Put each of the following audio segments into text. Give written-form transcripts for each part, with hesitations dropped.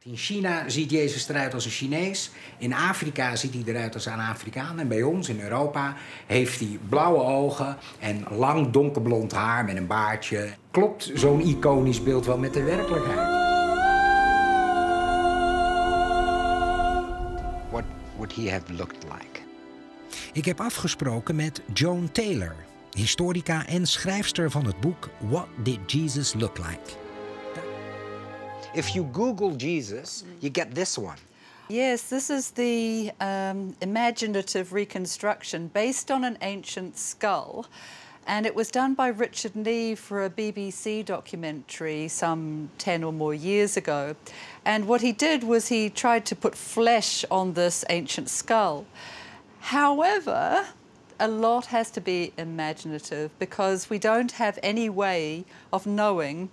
In China ziet Jezus eruit als een Chinees. In Afrika ziet hij eruit als een Afrikaan. En bij ons in Europa heeft hij blauwe ogen en lang donkerblond haar met een baardje. Klopt zo'n iconisch beeld wel met de werkelijkheid? What would he have looked like? Ik heb afgesproken met Joan Taylor, historica en schrijfster van het boek What Did Jesus Look Like? If you Google Jesus, you get this one. Yes, this is the imaginative reconstruction based on an ancient skull. And it was done by Richard Nee for a BBC documentary some 10 or more years ago. And what he did was he tried to put flesh on this ancient skull. However, a lot has to be imaginative because we don't have any way of knowing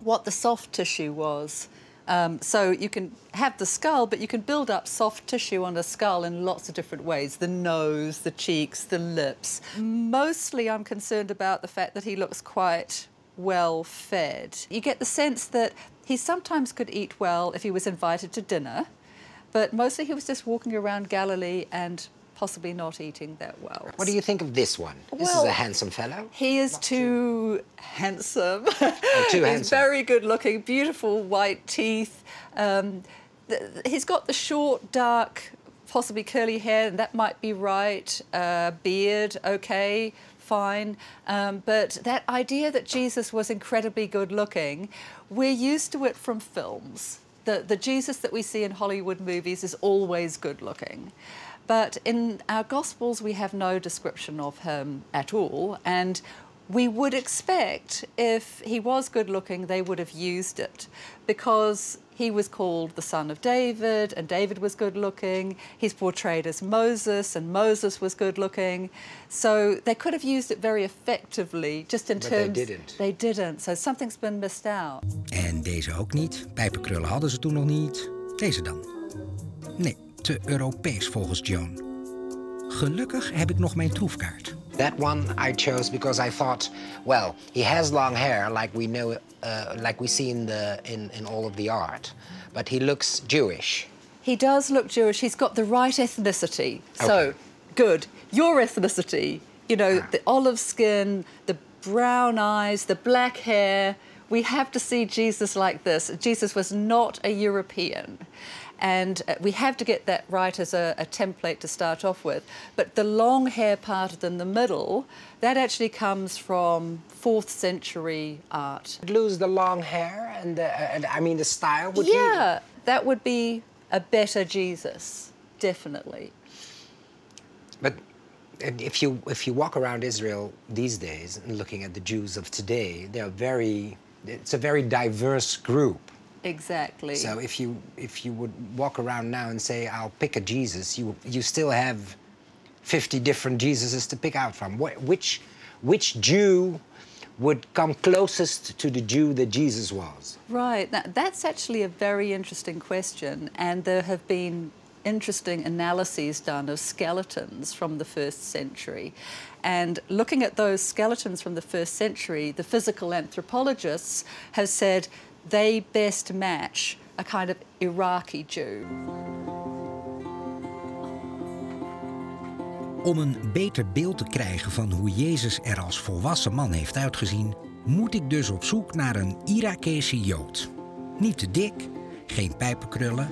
what the soft tissue was. So you can have the skull, but you can build up soft tissue on a skull in lots of different ways. The nose, the cheeks, the lips. Mostly I'm concerned about the fact that he looks quite well fed. You get the sense that he sometimes could eat well if he was invited to dinner, but mostly he was just walking around Galilee and possibly not eating that well. What do you think of this one? This is a handsome fellow. He is too handsome. Too handsome. He's very good looking, beautiful white teeth. He's got the short, dark, possibly curly hair, and that might be right. Beard, okay, fine. But that idea that Jesus was incredibly good looking, we're used to it from films. The Jesus that we see in Hollywood movies is always good looking. But in our Gospels, we have no description of him at all. And we would expect if he was good looking, they would have used it because he was called the son of David and David was good looking. He's portrayed as Moses and Moses was good looking. So they could have used it very effectively just in terms... But they didn't. They didn't. So something's been missed out. En deze ook niet. Pijpenkrullen hadden ze toen nog niet. Deze dan. Nee. Te Europees volgens Joan. Gelukkig heb ik nog mijn troefkaart. That one I chose because I thought, well, he has long hair like we know, like we see in all of the art, but he looks Jewish. He does look Jewish. He's got the right ethnicity. Okay. So, good. Your ethnicity, you know, the olive skin, the brown eyes, the black hair. We have to see Jesus like this. Jesus was not a European. And we have to get that right as a template to start off with. But the long hair part in the middle, that actually comes from 4th century art. Lose the long hair and I mean the style would Yeah, that would be a better Jesus, definitely. But if you walk around Israel these days and looking at the Jews of today, it's a very diverse group. Exactly. So if you would walk around now and say, I'll pick a Jesus, you still have 50 different Jesuses to pick out from. Which Jew would come closest to the Jew that Jesus was? Right. Now, that's actually a very interesting question, and there have been interesting analyses done of skeletons from the 1st century. And looking at those skeletons from the 1st century, the physical anthropologists have said they best match a kind of Iraqi Jew. Om een beter beeld te krijgen van hoe Jezus er als volwassen man heeft uitgezien, moet ik dus op zoek naar een Irakese Jood. Niet te dik, geen pijpenkrullen,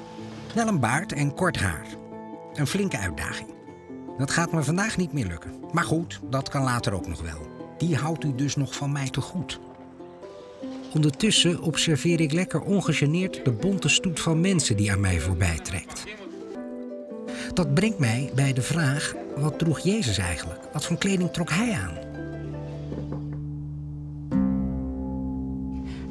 wel een baard en kort haar. Een flinke uitdaging. Dat gaat me vandaag niet meer lukken. Maar goed, dat kan later ook nog wel. Die houdt u dus nog van mij te goed. Ondertussen observeer ik lekker ongegeneerd de bonte stoet van mensen die aan mij voorbij trekt. Dat brengt mij bij de vraag, wat droeg Jezus eigenlijk? Wat voor kleding trok hij aan?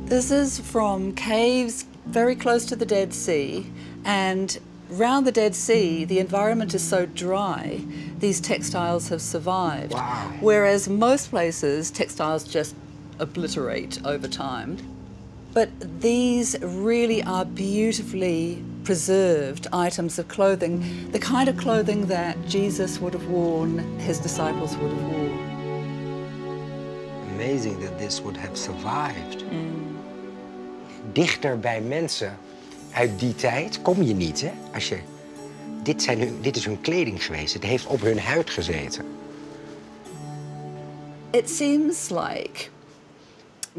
This is from caves very close to the Dead Sea, and round the Dead Sea the environment is so dry, these textiles have survived. Wow. Whereas most places, textiles just obliterate over time. But these really are beautifully preserved items of clothing, the kind of clothing that Jesus would have worn, his disciples would have worn. Amazing that this would have survived. Dichter bij mensen uit die tijd kom je niet, hè? Als je... Dit is hun kleding geweest. Het heeft op hun huid gezeten. It seems like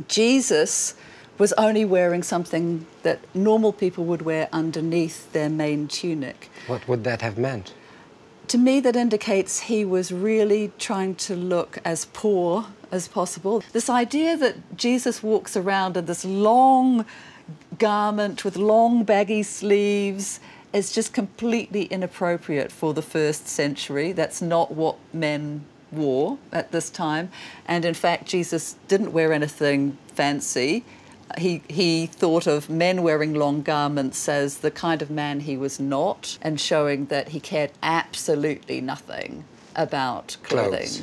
Jesus was only wearing something that normal people would wear underneath their main tunic. What would that have meant? To me, that indicates he was really trying to look as poor as possible. This idea that Jesus walks around in this long garment with long baggy sleeves is just completely inappropriate for the first century. That's not what men wore at this time. And in fact, Jesus didn't wear anything fancy. He thought of men wearing long garments as the kind of man he was not, and showing that he cared absolutely nothing about clothing. Clothes.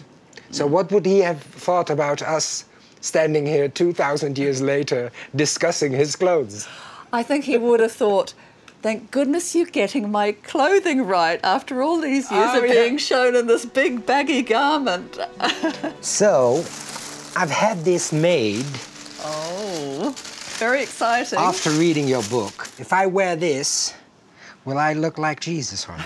So what would he have thought about us standing here 2,000 years later discussing his clothes? I think he would have thought, thank goodness you're getting my clothing right after all these years of being shown in this big baggy garment. So, I've had this made. Oh, very exciting. After reading your book. If I wear this, will I look like Jesus or not?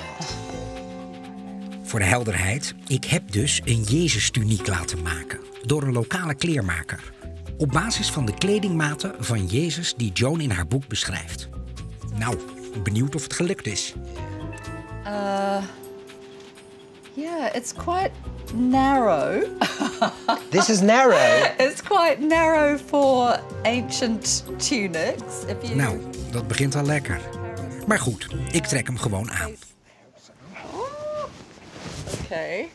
Voor de helderheid, ik heb dus een Jezus-tuniek laten maken door een lokale kleermaker. Op basis van de kledingmaten van Jezus die Joan in haar boek beschrijft. Nou, benieuwd of het gelukt is. Yeah, it's quite narrow. This is narrow. It's quite narrow for ancient tunics. If you... Nou, dat begint al lekker. Maar goed, ik trek hem gewoon aan. Okay.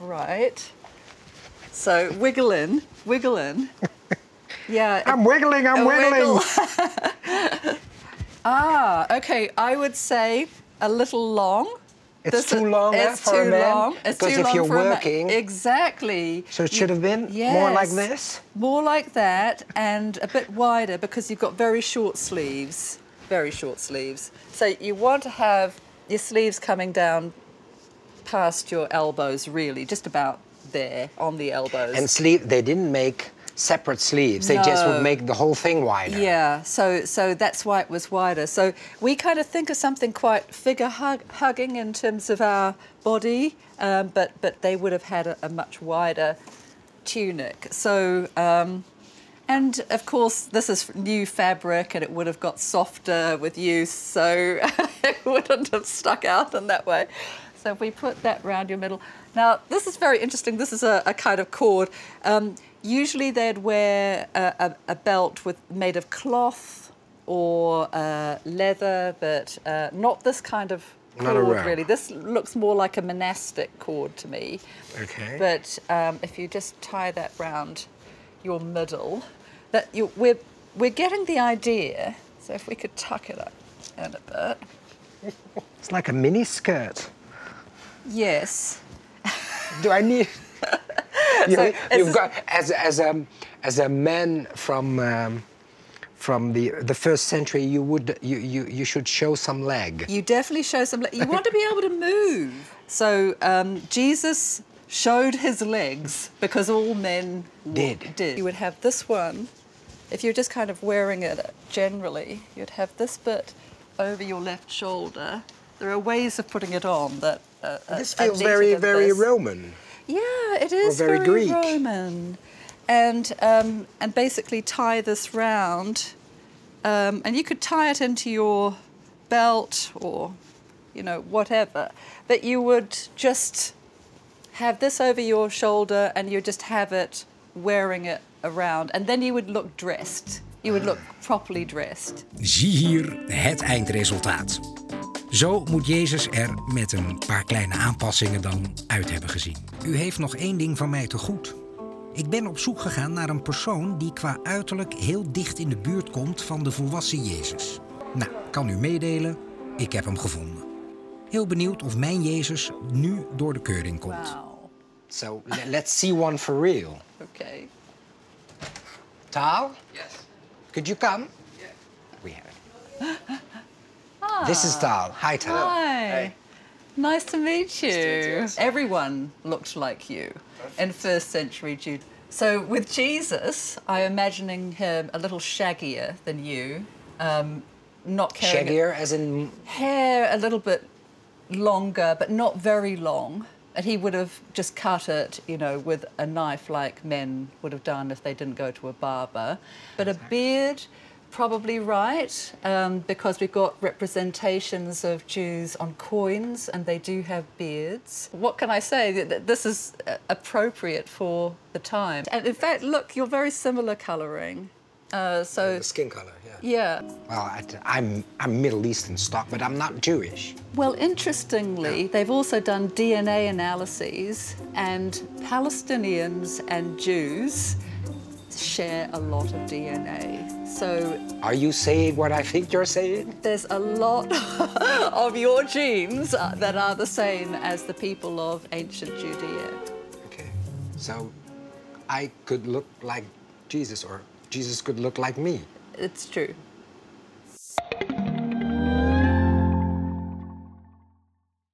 Right. So wiggle in, wiggle in. Yeah. I'm wiggling, I'm wiggling. Okay. I would say a little long. It's too long for a man? Long. It's because too if long you're for a man. working... Exactly. So it should have been more like this? More like that, and a bit wider because you've got very short sleeves. Very short sleeves. So you want to have your sleeves coming down past your elbows, really, just about there on the elbows. And they didn't make separate sleeves. They just would make the whole thing wider. Yeah, so that's why it was wider. So we kind of think of something quite figure-hugging in terms of our body, but they would have had a much wider tunic. So, and of course, this is new fabric, and it would have got softer with use, so it wouldn't have stuck out in that way. So if we put that round your middle. Now, this is very interesting. This is a kind of cord. Usually they'd wear a belt made of cloth or leather, but not this kind of cord, really. This looks more like a monastic cord to me. Okay. But if you just tie that round your middle, we're getting the idea. So if we could tuck it up in a bit. It's like a mini skirt. Yes. Do I need... You've got as a man from the first century, you should show some leg. You definitely show some leg. You want to be able to move. So Jesus showed his legs because all men did. You would have this one. If you're just kind of wearing it generally, you'd have this bit over your left shoulder. There are ways of putting it on that. This feels very, very Roman. Yeah, it is very Greek. Roman, and basically tie this round, and you could tie it into your belt or, whatever. But you would just have this over your shoulder, and you just have it wearing it around, and then you would look dressed. You would look properly dressed. Zie hier het eindresultaat. Zo moet Jezus er met een paar kleine aanpassingen dan uit hebben gezien. U heeft nog één ding van mij te goed. Ik ben op zoek gegaan naar een persoon die qua uiterlijk heel dicht in de buurt komt van de volwassen Jezus. Nou, kan u meedelen, ik heb hem gevonden. Heel benieuwd of mijn Jezus nu door de keuring komt. Wow. So let's see one for real. Okay. Tal? Yes. Could you come? Yeah. We have it. This is Tal. Hi, Tal. Hi. Hey. Nice to meet you. Yes. Everyone looked like you in first century Jude. So with Jesus, I'm imagining him a little shaggier than you, not carrying it. Shaggier, as in... Hair a little bit longer, but not very long. And he would have just cut it, you know, with a knife like men would have done if they didn't go to a barber. But a beard, probably right, because we've got representations of Jews on coins and they do have beards. What can I say? This is appropriate for the time. And in fact, look, you're very similar colouring. The skin colour, yeah. Yeah. Well, I'm Middle Eastern stock, but I'm not Jewish. Well, interestingly, they've also done DNA analyses, and Palestinians and Jews share a lot of DNA. So... Are you saying what I think you're saying? There's a lot of your genes that are the same as the people of ancient Judea. Okay. So I could look like Jesus, or Jesus could look like me. It's true.